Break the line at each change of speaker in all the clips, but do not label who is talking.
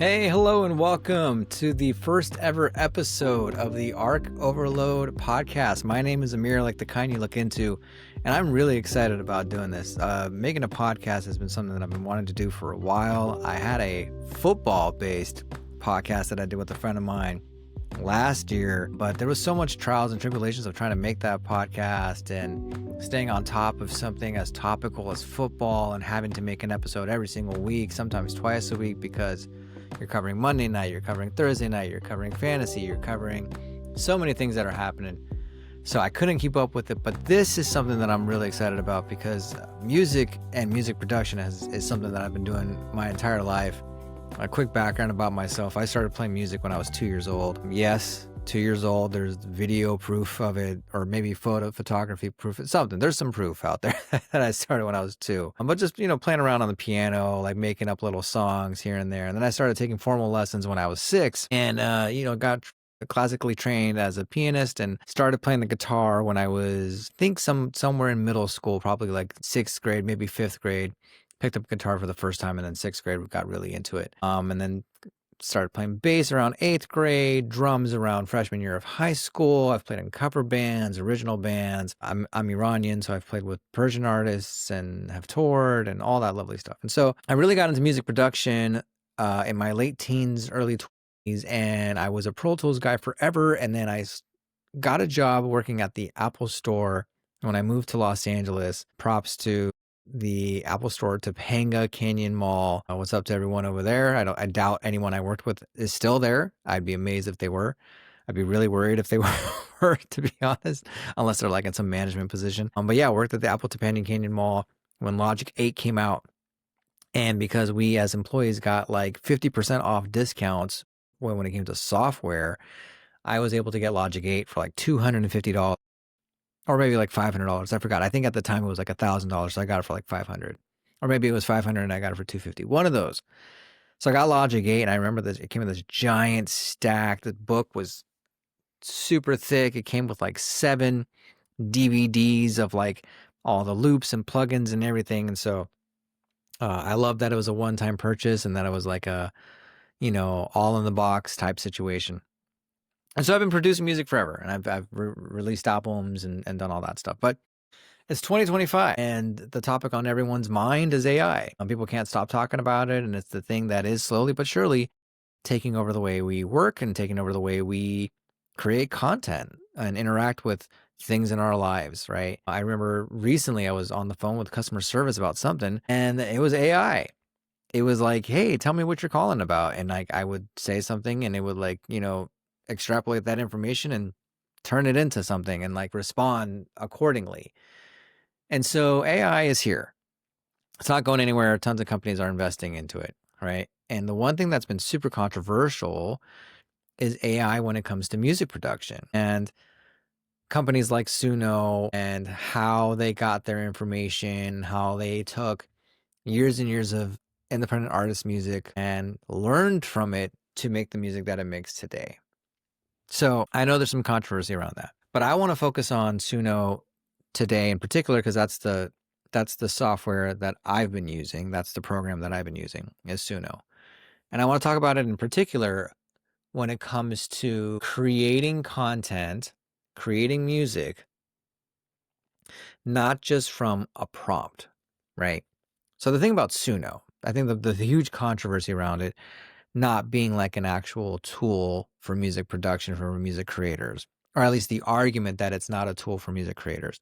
Hey, hello, and welcome to the first ever episode of the Arc Overload podcast. My name is Amir, like the kind you look into, and I'm really excited about doing this. Making a podcast has been something that I've been wanting to do for a while. I had a football-based podcast that I did with a friend of mine last year, but there was so much trials and tribulations of trying to make that podcast and staying on top of something as topical as football and having to make an episode every single week, sometimes twice a week, because you're covering Monday night, you're covering Thursday night, you're covering fantasy, you're covering so many things that are happening. So I couldn't keep up with it, but this is something that I'm really excited about because music and music production is something that I've been doing my entire life. A quick background about myself: I started playing music when I was 2 years old. Yes, 2 years old. There's video proof of it, or maybe photography proof. Something. There's some proof out there that I started when I was 2. But just, playing around on the piano, like making up little songs here and there. And then I started taking formal lessons when I was 6 and, got classically trained as a pianist and started playing the guitar when I was, I think somewhere in middle school, probably like 6th grade, maybe 5th grade. Picked up guitar for the first time, and then 6th grade we got really into it. And then started playing bass around 8th grade, drums around freshman year of high school. I've played in cover bands, original bands. I'm Iranian, so I've played with Persian artists and have toured and all that lovely stuff. And so I really got into music production in my late teens, early 20s, and I was a Pro Tools guy forever. And then I got a job working at the Apple Store when I moved to Los Angeles. Props to the Apple Store, Topanga Canyon Mall. What's up to everyone over there? I doubt anyone I worked with is still there. I'd be amazed if they were. I'd be really worried if they were, to be honest, unless they're like in some management position. But yeah, I worked at the Apple Topanga Canyon Mall when Logic 8 came out. And because we as employees got like 50% off discounts when it came to software, I was able to get Logic 8 for like $250. Or maybe like $500. I forgot. I think at the time it was like $1,000, so I got it for like $500. Or maybe it was $500 and I got it for $250. One of those. So I got Logic 8, and I remember this. It came in this giant stack. The book was super thick. It came with like 7 DVDs of like all the loops and plugins and everything. And so I love that it was a one-time purchase and that it was like a, all in the box type situation. And so I've been producing music forever, and I've released albums and done all that stuff. But it's 2025, and the topic on everyone's mind is AI. People can't stop talking about it, and it's the thing that is slowly but surely taking over the way we work and taking over the way we create content and interact with things in our lives, right? I remember recently I was on the phone with customer service about something, and it was AI. It was like, hey, tell me what you're calling about. And like I would say something, and it would like, extrapolate that information and turn it into something and like respond accordingly. And so AI is here. It's not going anywhere. Tons of companies are investing into it, right? And the one thing that's been super controversial is AI when it comes to music production. And companies like Suno and how they got their information, how they took years and years of independent artist music and learned from it to make the music that it makes today. So I know there's some controversy around that, but I want to focus on Suno today in particular because that's the software that I've been using. That's the program that I've been using is Suno. And I want to talk about it in particular when it comes to creating content, creating music, not just from a prompt, right? So the thing about Suno, I think the huge controversy around it not being like an actual tool for music production for music creators, or at least the argument that it's not a tool for music creators,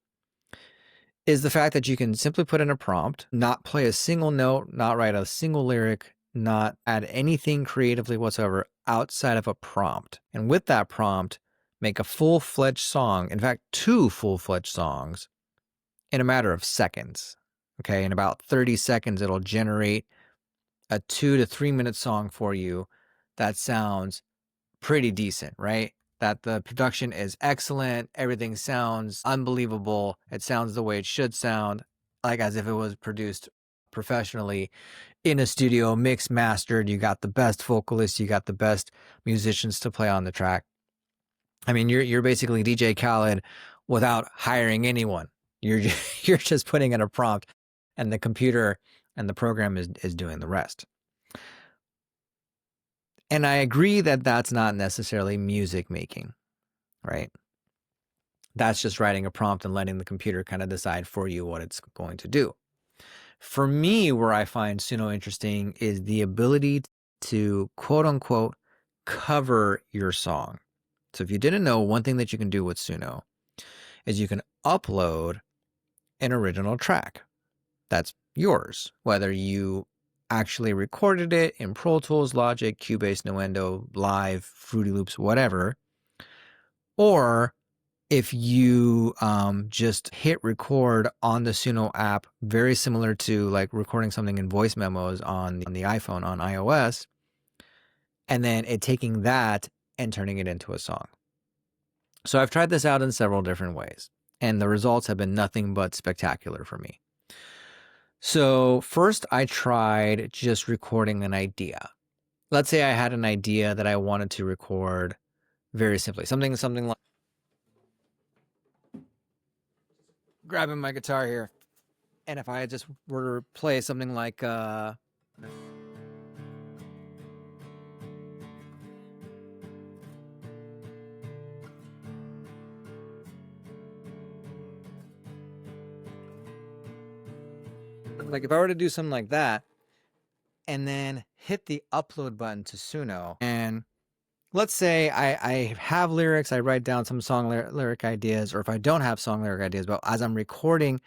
is the fact that you can simply put in a prompt, not play a single note, not write a single lyric, not add anything creatively whatsoever outside of a prompt. And with that prompt, make a full-fledged song, in fact, 2 full-fledged songs in a matter of seconds. Okay, in about 30 seconds, it'll generate a 2 to 3 minute song for you that sounds pretty decent, right? That the production is excellent. Everything sounds unbelievable. It sounds the way it should sound, like as if it was produced professionally in a studio, mixed, mastered. You got the best vocalists. You got the best musicians to play on the track. I mean, you're basically DJ Khaled without hiring anyone. You're just putting in a prompt, and the computer and the program is doing the rest. And I agree that that's not necessarily music making, right? That's just writing a prompt and letting the computer kind of decide for you what it's going to do. For me, where I find Suno interesting is the ability to quote unquote cover your song. So if you didn't know, one thing that you can do with Suno is you can upload an original track that's yours, whether you actually recorded it in Pro Tools, Logic, Cubase, Nuendo, Live, Fruity Loops, whatever, or if you just hit record on the Suno app, very similar to like recording something in voice memos on the iPhone, on iOS, and then it taking that and turning it into a song. So I've tried this out in several different ways, and the results have been nothing but spectacular for me. So first I tried just recording an idea. Let's say I had an idea that I wanted to record very simply, something like grabbing my guitar here. And if I just were to play something like if I were to do something like that and then hit the upload button to Suno, and let's say I have lyrics, I write down some song lyric ideas, or if I don't have song lyric ideas, but as I'm recording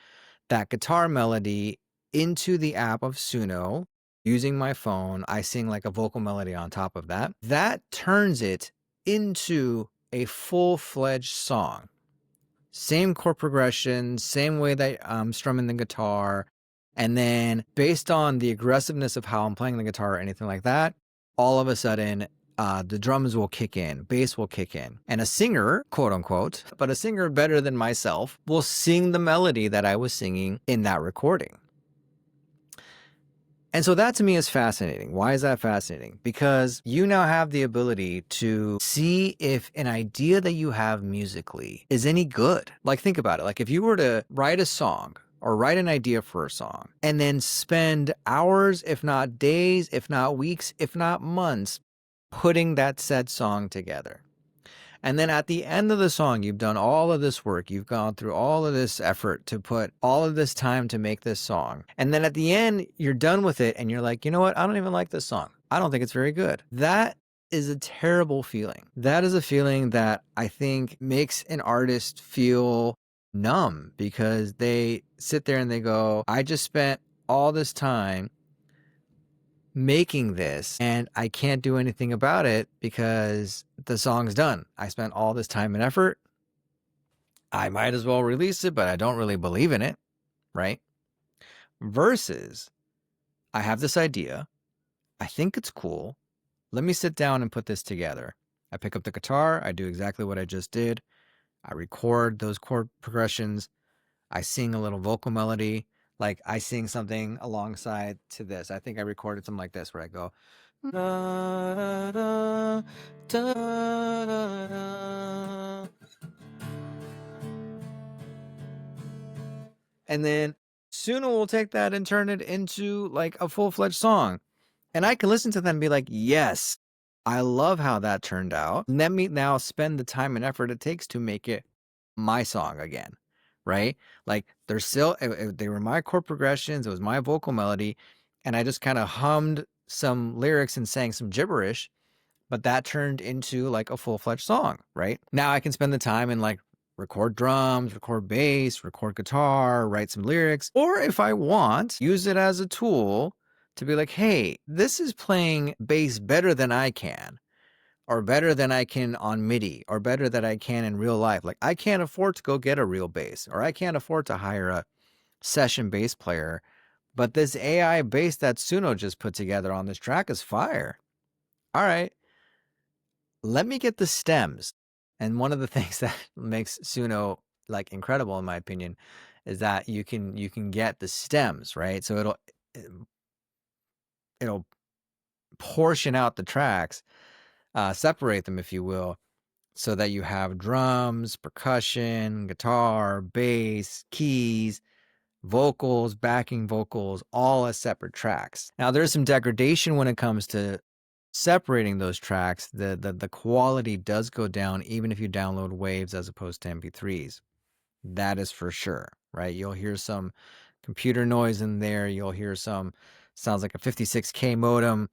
that guitar melody into the app of Suno using my phone, I sing like a vocal melody on top of that. That turns it into a full-fledged song. Same chord progression, same way that I'm strumming the guitar. And then based on the aggressiveness of how I'm playing the guitar or anything like that, all of a sudden the drums will kick in, bass will kick in. And a singer, quote unquote, but a singer better than myself, will sing the melody that I was singing in that recording. And so that to me is fascinating. Why is that fascinating? Because you now have the ability to see if an idea that you have musically is any good. Like, think about it. Like, if you were to write a song or write an idea for a song and then spend hours, if not days, if not weeks, if not months, putting that said song together. And then at the end of the song, you've done all of this work. You've gone through all of this effort to put all of this time to make this song. And then at the end, you're done with it and you're like, you know what? I don't even like this song. I don't think it's very good. That is a terrible feeling. That is a feeling that I think makes an artist feel numb, because they sit there and they go, I just spent all this time making this and I can't do anything about it because the song's done. I spent all this time and effort. I might as well release it, but I don't really believe in it, right? Versus, I have this idea. I think it's cool. Let me sit down and put this together. I pick up the guitar. I do exactly what I just did. I record those chord progressions. I sing a little vocal melody. Like, I sing something alongside to this. I think I recorded something like this where I go, da, da, da, da, da. And then Suno will take that and turn it into like a full-fledged song. And I can listen to that and be like, yes, I love how that turned out. Let me now spend the time and effort it takes to make it my song again, right? Like, they're still, they were my chord progressions, it was my vocal melody, and I just kind of hummed some lyrics and sang some gibberish, but that turned into like a full-fledged song, right? Now I can spend the time and like record drums, record bass, record guitar, write some lyrics, or if I want, use it as a tool to be like, hey, this is playing bass better than I can, or better than I can on MIDI, or better than I can in real life. Like, I can't afford to go get a real bass, or I can't afford to hire a session bass player, but this AI bass that Suno just put together on this track is fire. All right, let me get the stems. And one of the things that makes Suno like incredible, in my opinion, is that you can get the stems, right? So it'll portion out the tracks, separate them, if you will, so that you have drums, percussion, guitar, bass, keys, vocals, backing vocals, all as separate tracks. Now, there's some degradation when it comes to separating those tracks, the quality does go down even if you download waves as opposed to MP3s. That is for sure, right? You'll hear some computer noise in there. You'll hear some sounds like a 56K modem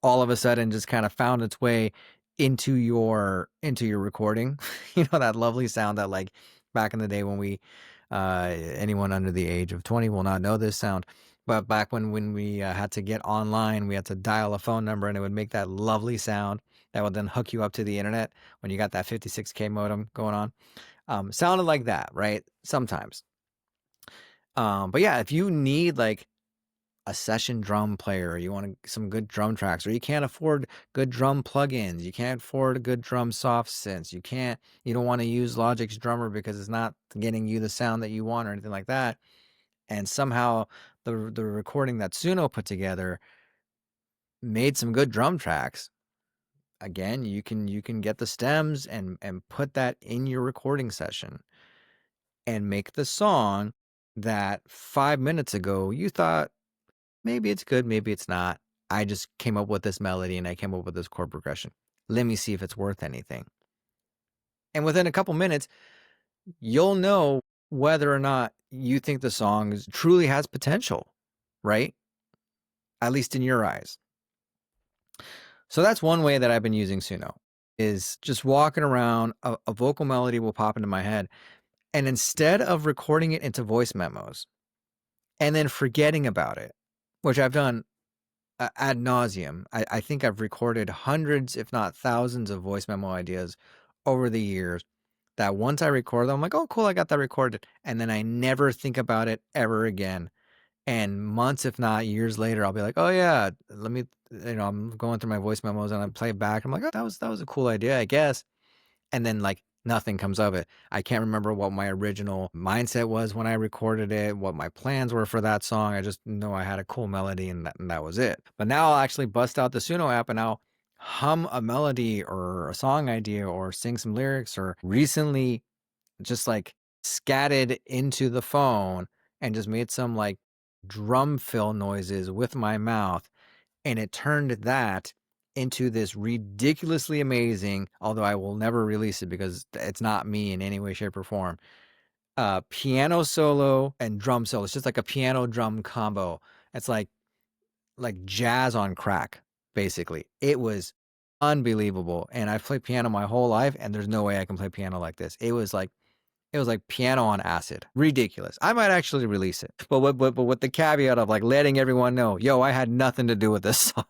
all of a sudden just kind of found its way into your recording. You know, that lovely sound that, like, back in the day when we anyone under the age of 20 will not know this sound, but back when we had to get online, we had to dial a phone number and it would make that lovely sound that would then hook you up to the internet when you got that 56K modem going on. Sounded like that, right? Sometimes. But yeah, if you need like a session drum player, you want some good drum tracks, or you can't afford good drum plugins, you can't afford good drum soft synths, you don't want to use Logic's drummer because it's not getting you the sound that you want or anything like that, and somehow the recording that Suno put together made some good drum tracks. Again, you can get the stems and put that in your recording session and make the song that 5 minutes ago you thought maybe it's good, maybe it's not. I just came up with this melody and I came up with this chord progression. Let me see if it's worth anything. And within a couple minutes, you'll know whether or not you think the song truly has potential, right? At least in your eyes. So that's one way that I've been using Suno, is just walking around, a vocal melody will pop into my head. And instead of recording it into voice memos and then forgetting about it, which I've done ad nauseum. I think I've recorded hundreds, if not thousands, of voice memo ideas over the years that once I record them, I'm like, oh, cool, I got that recorded. And then I never think about it ever again. And months, if not years later, I'll be like, oh, yeah, let me, I'm going through my voice memos and I play it back. I'm like, oh, that was a cool idea, I guess. And then, like, nothing comes of it. I can't remember what my original mindset was when I recorded it, what my plans were for that song. I just know I had a cool melody and that was it. But now I'll actually bust out the Suno app and I'll hum a melody or a song idea or sing some lyrics, or recently just like scatted into the phone and just made some like drum fill noises with my mouth, and it turned that into this ridiculously amazing, although I will never release it because it's not me in any way, shape, or form, piano solo and drum solo. It's just like a piano drum combo. It's like jazz on crack, basically. It was unbelievable. And I've played piano my whole life, and there's no way I can play piano like this. It was like piano on acid. Ridiculous. I might actually release it. But with the caveat of like letting everyone know, yo, I had nothing to do with this song.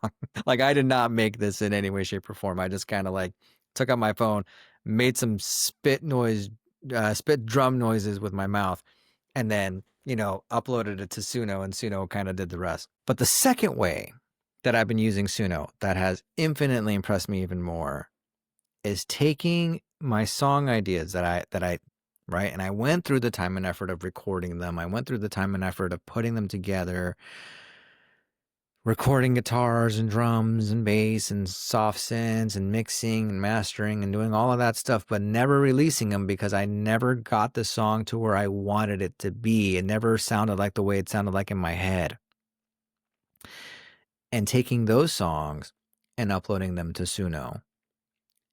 Like, I did not make this in any way, shape, or form. I just kind of like took out my phone, made some spit drum noises with my mouth, and then, uploaded it to Suno, and Suno kind of did the rest. But the second way that I've been using Suno that has infinitely impressed me even more is taking my song ideas that I right? And I went through the time and effort of recording them. I went through the time and effort of putting them together, recording guitars and drums and bass and soft synths and mixing and mastering and doing all of that stuff, but never releasing them because I never got the song to where I wanted it to be. It never sounded like the way it sounded like in my head. And taking those songs and uploading them to Suno,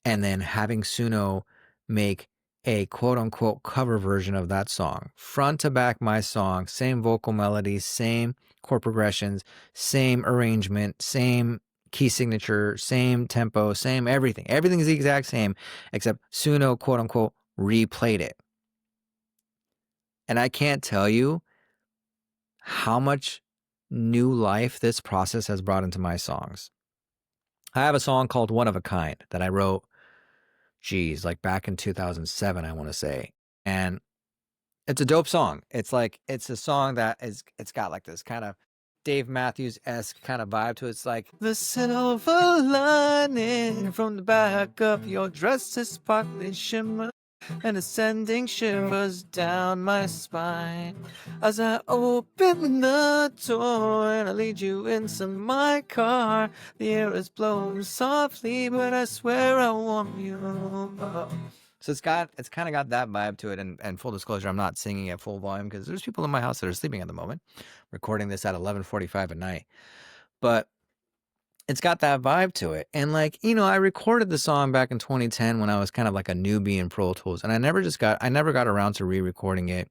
and then having Suno make a quote-unquote cover version of that song, front to back my song, same vocal melodies, same chord progressions, same arrangement, same key signature, same tempo, same everything. Everything is the exact same, except Suno quote-unquote replayed it. And I can't tell you how much new life this process has brought into my songs. I have a song called One of a Kind that I wrote, like back in 2007, I want to say. And it's a dope song. It's a song that it's got like this kind of Dave Matthews-esque kind of vibe to it. It's like, the silver lining from the back of your dress is sparkling shimmer, and ascending shivers down my spine as I open the door and I lead you into my car. The air is blowing softly, but I swear I want you. So it's kind of got that vibe to it. And full disclosure, I'm not singing at full volume because there's people in my house that are sleeping at the moment, recording this at 11:45 at night. But it's got that vibe to it. And like, I recorded the song back in 2010 when I was kind of like a newbie in Pro Tools, and I never got around to re-recording it.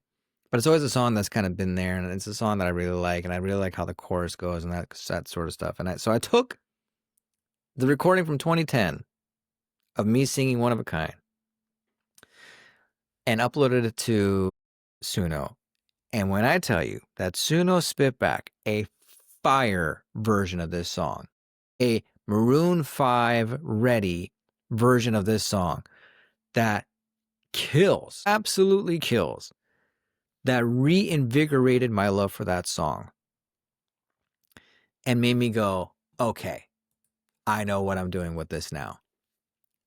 But it's always a song that's kind of been there, and it's a song that I really like, and I really like how the chorus goes and that sort of stuff. And so I took the recording from 2010 of me singing One of a Kind and uploaded it to Suno. And when I tell you that Suno spit back a fire version of this song, a Maroon 5 ready version of this song that kills, absolutely kills, that reinvigorated my love for that song and made me go, okay, I know what I'm doing with this now.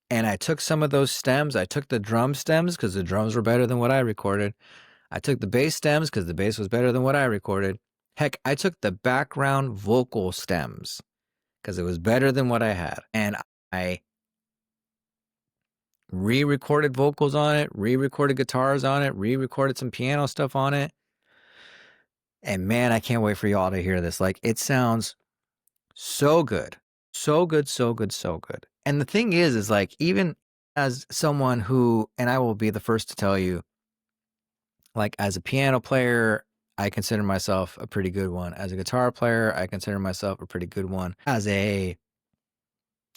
And I took some of those stems. I took the drum stems because the drums were better than what I recorded. I took the bass stems because the bass was better than what I recorded. Heck, I took the background vocal stems because it was better than what I had. And I re-recorded vocals on it, re-recorded guitars on it, re-recorded some piano stuff on it. And man, I can't wait for y'all to hear this. Like, it sounds so good. So good, so good, so good. And the thing is like, even as someone who, and I will be the first to tell you, like as a piano player, I consider myself a pretty good one. As a guitar player, I consider myself a pretty good one. As a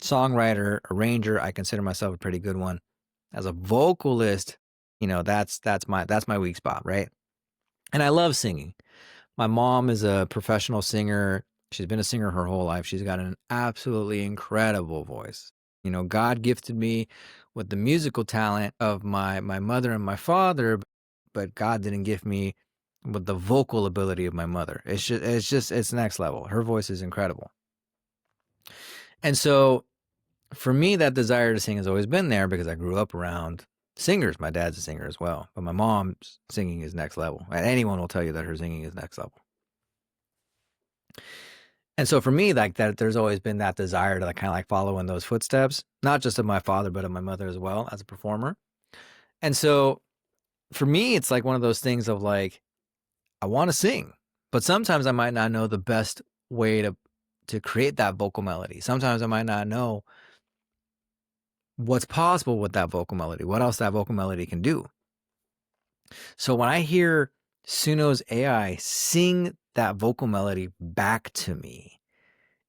songwriter, arranger, I consider myself a pretty good one. As a vocalist, that's my weak spot, right? And I love singing. My mom is a professional singer. She's been a singer her whole life. She's got an absolutely incredible voice. God gifted me with the musical talent of my mother and my father, but God didn't gift me with the vocal ability of my mother. It's next level. Her voice is incredible. And so for me, that desire to sing has always been there because I grew up around singers. My dad's a singer as well, but my mom's singing is next level. And anyone will tell you that her singing is next level. And so for me, like that, there's always been that desire to kind of like follow in those footsteps, not just of my father, but of my mother as well as a performer. And so for me, it's like one of those things of like, I want to sing, but sometimes I might not know the best way to create that vocal melody. Sometimes I might not know what's possible with that vocal melody, what else that vocal melody can do. So when I hear Suno's AI sing that vocal melody back to me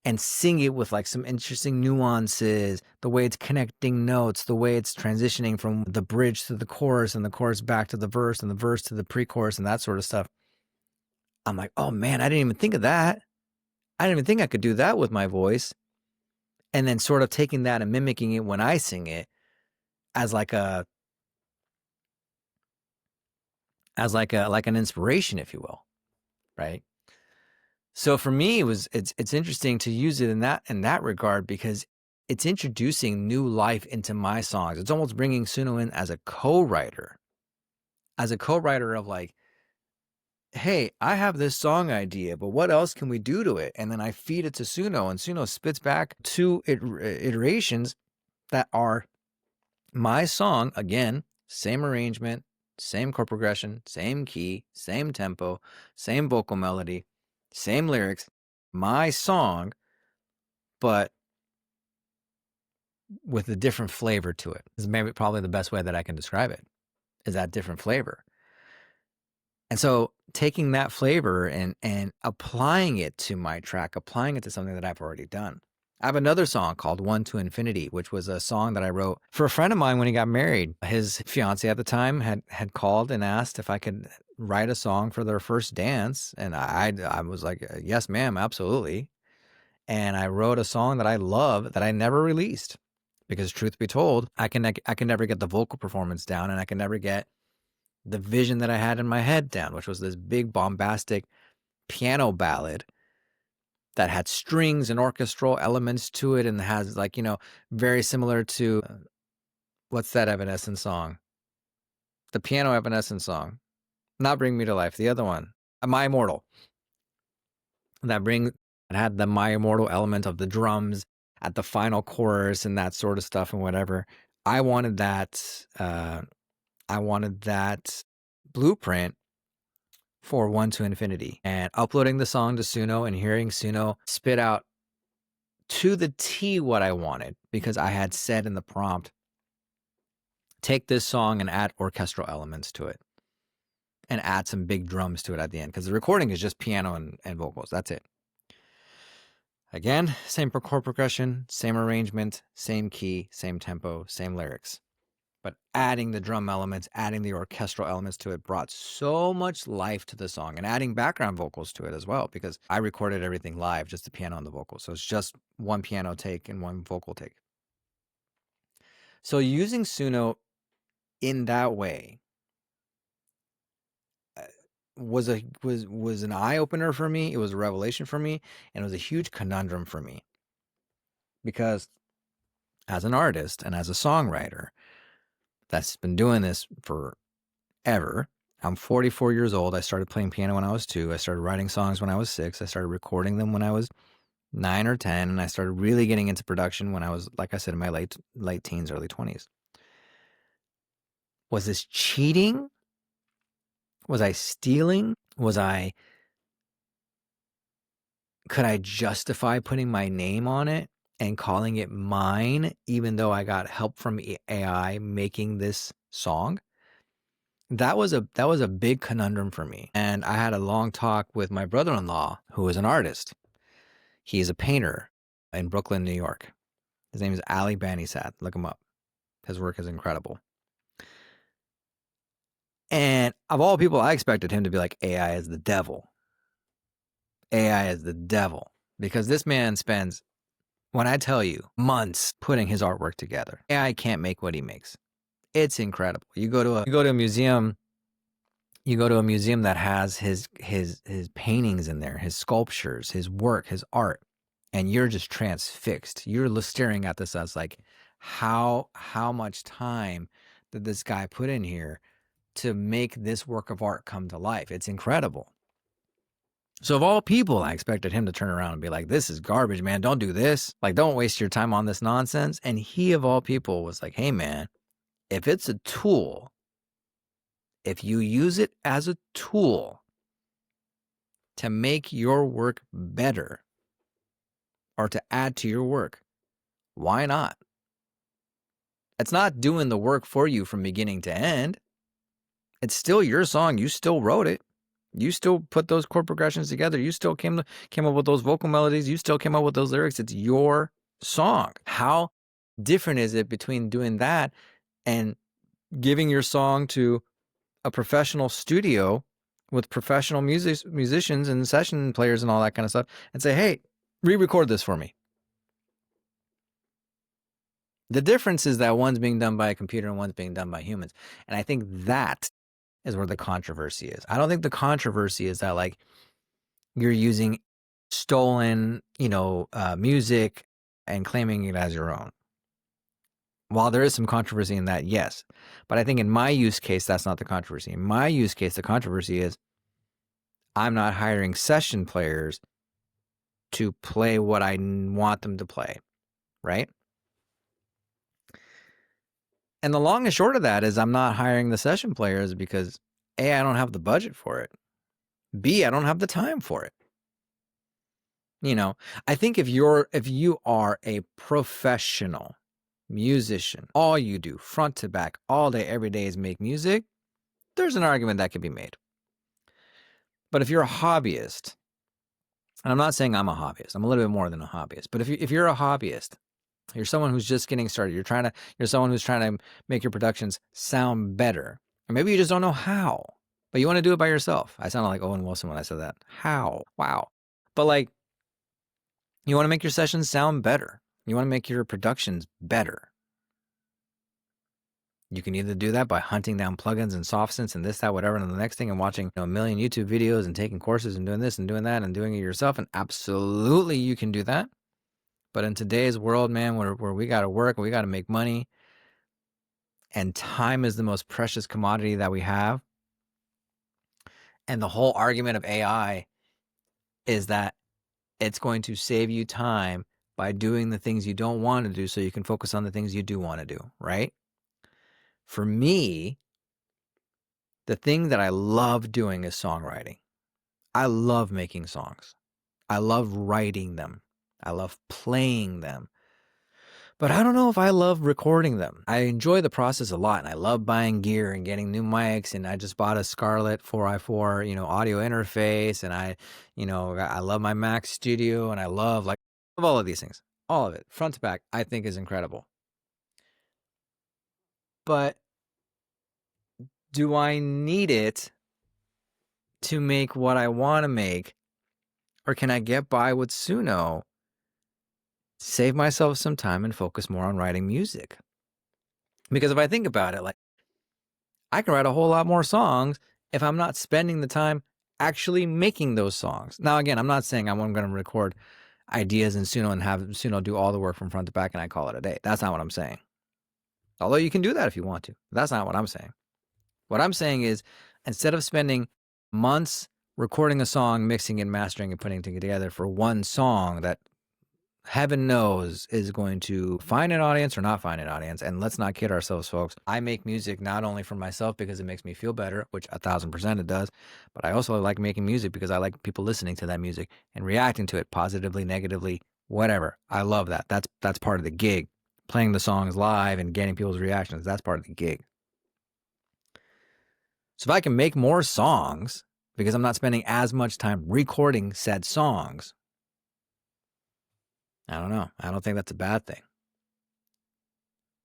and sing it with like some interesting nuances, the way it's connecting notes, the way it's transitioning from the bridge to the chorus and the chorus back to the verse and the verse to the pre-chorus and that sort of stuff, I'm like, oh man, I didn't even think of that. I didn't even think I could do that with my voice. And then sort of taking that and mimicking it when I sing it as like an inspiration, if you will, right? So for me, it's interesting to use it in that regard because it's introducing new life into my songs. It's almost bringing Suno in as a co-writer of like, hey, I have this song idea, but what else can we do to it? And then I feed it to Suno, and Suno spits back two iterations that are my song, again, same arrangement, same chord progression, same key, same tempo, same vocal melody, same lyrics, my song, but with a different flavor to it. This is maybe probably the best way that I can describe it, is that different flavor. And so taking that flavor and applying it to my track, applying it to something that I've already done. I have another song called One to Infinity, which was a song that I wrote for a friend of mine when he got married. His fiance at the time had called and asked if I could write a song for their first dance. And I was like, yes, ma'am, absolutely. And I wrote a song that I love that I never released because truth be told, I can never get the vocal performance down and I can never get the vision that I had in my head down, which was this big bombastic piano ballad that had strings and orchestral elements to it and has like, very similar to what's that Evanescence song? The piano Evanescence song. Not Bring Me to Life, the other one. My Immortal. It had the My Immortal element of the drums at the final chorus and that sort of stuff and whatever. I wanted that blueprint for One to Infinity, and uploading the song to Suno and hearing Suno spit out to the T what I wanted, because I had said in the prompt, take this song and add orchestral elements to it and add some big drums to it at the end, because the recording is just piano and vocals. That's it. Again, same chord progression, same arrangement, same key, same tempo, same lyrics. But adding the drum elements, adding the orchestral elements to it brought so much life to the song, and adding background vocals to it as well, because I recorded everything live, just the piano and the vocals. So it's just one piano take and one vocal take. So using Suno in that way was an eye-opener for me. It was a revelation for me, and it was a huge conundrum for me, because as an artist and as a songwriter that's been doing this forever, I'm 44 years old. I started playing piano when I was 2. I started writing songs when I was 6. I started recording them when I was 9 or 10, and I started really getting into production when I was, like I said, in my late teens, early 20s. Was this cheating? Was I stealing? Could I justify putting my name on it and calling it mine, even though I got help from AI making this song? That was a big conundrum for me. And I had a long talk with my brother-in-law, who is an artist. He is a painter in Brooklyn, New York. His name is Ali Banisat. Look him up. His work is incredible. And of all people, I expected him to be like, AI is the devil. AI is the devil. Because this man spends, when I tell you, months putting his artwork together. AI can't make what he makes. It's incredible. You go to a museum. You go to a museum that has his paintings in there, his sculptures, his work, his art, and you're just transfixed. You're staring at this as like, how much time did this guy put in here to make this work of art come to life? It's incredible. So of all people, I expected him to turn around and be like, this is garbage, man. Don't do this. Like, don't waste your time on this nonsense. And he, of all people, was like, hey, man, if it's a tool, if you use it as a tool to make your work better or to add to your work, why not? It's not doing the work for you from beginning to end. It's still your song. You still wrote it. You still put those chord progressions together. You still came up with those vocal melodies. You still came up with those lyrics. It's your song. How different is it between doing that and giving your song to a professional studio with professional musicians and session players and all that kind of stuff and say, hey, re-record this for me? The difference is that one's being done by a computer and one's being done by humans. And I think that is where the controversy is. I don't think the controversy is that like you're using stolen, music and claiming it as your own. While there is some controversy in that, yes. But I think in my use case, that's not the controversy. In my use case, the controversy is I'm not hiring session players to play what I want them to play, right? And the long and short of that is I'm not hiring the session players because A, I don't have the budget for it. B, I don't have the time for it. I think if you are a professional musician, all you do front to back all day, every day is make music, there's an argument that can be made. But if you're a hobbyist, and I'm not saying I'm a hobbyist, I'm a little bit more than a hobbyist, but if you're a hobbyist, you're someone who's just getting started, you're someone who's trying to make your productions sound better, or maybe you just don't know how, but you want to do it by yourself. I sounded like Owen Wilson when I said that. How? Wow. But like, you want to make your sessions sound better. You want to make your productions better. You can either do that by hunting down plugins and soft synths and this, that, whatever, and the next thing, and watching a million YouTube videos and taking courses and doing this and doing that and doing it yourself. And absolutely you can do that. But in today's world, man, where we got to work, we got to make money, and time is the most precious commodity that we have. And the whole argument of AI is that it's going to save you time by doing the things you don't want to do so you can focus on the things you do want to do, right? For me, the thing that I love doing is songwriting. I love making songs. I love writing them. I love playing them. But I don't know if I love recording them. I enjoy the process a lot, and I love buying gear and getting new mics, and I just bought a Scarlett 4i4, audio interface, and I love my Mac Studio, and I love all of these things. All of it, front to back, I think is incredible. But do I need it to make what I want to make, or can I get by with Suno, save myself some time, and focus more on writing music? Because if I think about it, I can write a whole lot more songs if I'm not spending the time actually making those songs. Now, again, I'm not saying I'm going to record ideas in Suno and have Suno do all the work from front to back and I call it a day. That's not what I'm saying. Although you can do that if you want to. That's not what I'm saying. What I'm saying is, instead of spending months recording a song, mixing and mastering and putting it together for one song that heaven knows is going to find an audience or not find an audience. And let's not kid ourselves, folks. I make music not only for myself because it makes me feel better, which 1,000% it does, but I also like making music because I like people listening to that music and reacting to it positively, negatively, whatever. I love that. That's part of the gig. Playing the songs live and getting people's reactions, that's part of the gig. So if I can make more songs because I'm not spending as much time recording said songs, I don't know. I don't think that's a bad thing.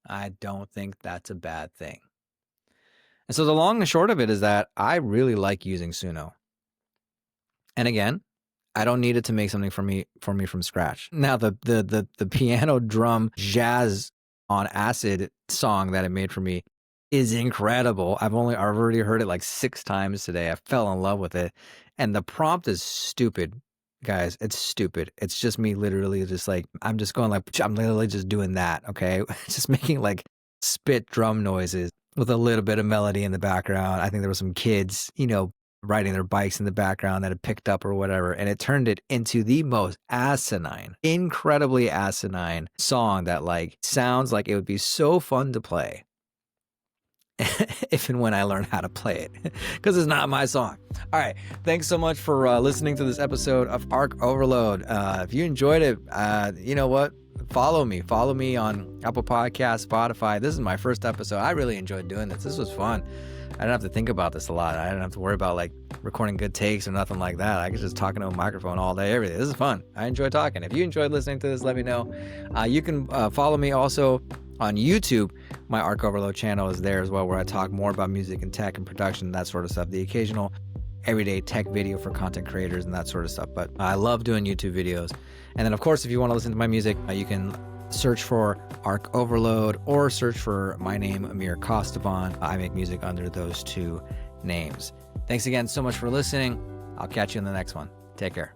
I don't think that's a bad thing. And so the long and short of it is that I really like using Suno. And again, I don't need it to make something for me from scratch. Now the piano drum jazz on acid song that it made for me is incredible. I've already heard it 6 times today. I fell in love with it. And the prompt is stupid. Guys, it's stupid. It's just me literally just I'm just going I'm literally just doing that, okay? Just making spit drum noises with a little bit of melody in the background. I think there were some kids, riding their bikes in the background that had picked up or whatever. And it turned it into the most asinine, incredibly asinine song that sounds like it would be so fun to play. If and when I learn how to play it, because it's not my song. All right. Thanks so much for listening to this episode of Arc Overload. If you enjoyed it, you know what? Follow me. Follow me on Apple Podcasts, Spotify. This is my first episode. I really enjoyed doing this. This was fun. I didn't have to think about this a lot. I didn't have to worry about recording good takes or nothing like that. I could just talk into a microphone all day, everything. This is fun. I enjoy talking. If you enjoyed listening to this, let me know. You can follow me also on YouTube. My Arc Overload channel is there as well, where I talk more about music and tech and production, that sort of stuff. The occasional everyday tech video for content creators and that sort of stuff. But I love doing YouTube videos. And then, of course, if you want to listen to my music, you can search for Arc Overload or search for my name, Amir Kostaban. I make music under those 2 names. Thanks again so much for listening. I'll catch you in the next one. Take care.